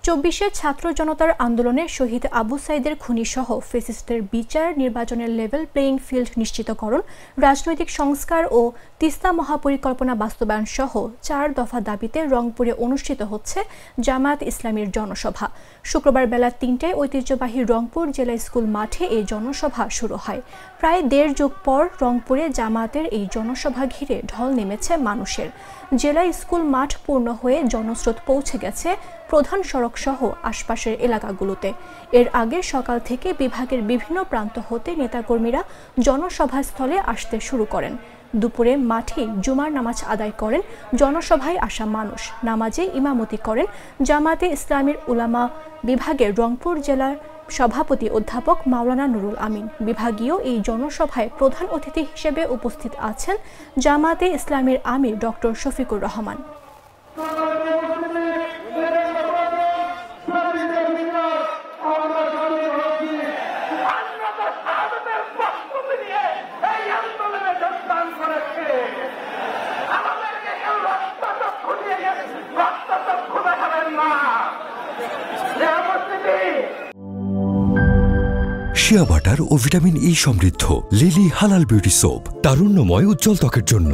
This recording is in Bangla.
২৪শে ছাত্র জনতার আন্দোলনে শহীদ আবু সাইদের খুনিসহ ফ্যাসিস্টদের বিচার, নির্বাচনের লেভেল প্লেয়িং ফিল্ড নিশ্চিতকরণ, রাজনৈতিক সংস্কার ও তিস্তা মহাপরিকল্পনা বাস্তবায়ন সহ ৪ দফা দাবিতে রংপুরে অনুষ্ঠিত হচ্ছে জামায়াত ইসলামীর জনসভা। শুক্রবার বেলা ৩টায় ঐতিহ্যবাহী রংপুর জেলা স্কুল মাঠে এই জনসভা শুরু হয়। প্রায় দেড় যুগ পর রংপুরে জামায়াতের এই জনসভা ঘিরে ঢল নেমেছে মানুষের। জেলা স্কুল মাঠ পূর্ণ হয়ে জনস্রোত পৌঁছে গেছে প্রধান সড়ক সহ আশপাশের এলাকাগুলোতে। এর আগে সকাল থেকে বিভাগের বিভিন্ন প্রান্ত হতে নেতাকর্মীরা জনসভাস্থলে আসতে শুরু করেন। দুপুরে মাঠে জুমার নামাজ আদায় করেন জনসভায় আসা মানুষ। নামাজে ইমামতি করেন জামায়াতে ইসলামীর উলামা বিভাগের রংপুর জেলার সভাপতি অধ্যাপক মাওলানা নুরুল আমিন। বিভাগীয় এই জনসভায় প্রধান অতিথি হিসেবে উপস্থিত আছেন জামায়াতে ইসলামীর আমির doctor Shafiqur Rahman. Shea butter ও ভিটামিন ই সমৃদ্ধ লিলি হালাল বিউটি সোপ, তারুণ্যময় উজ্জ্বল ত্বকের জন্য।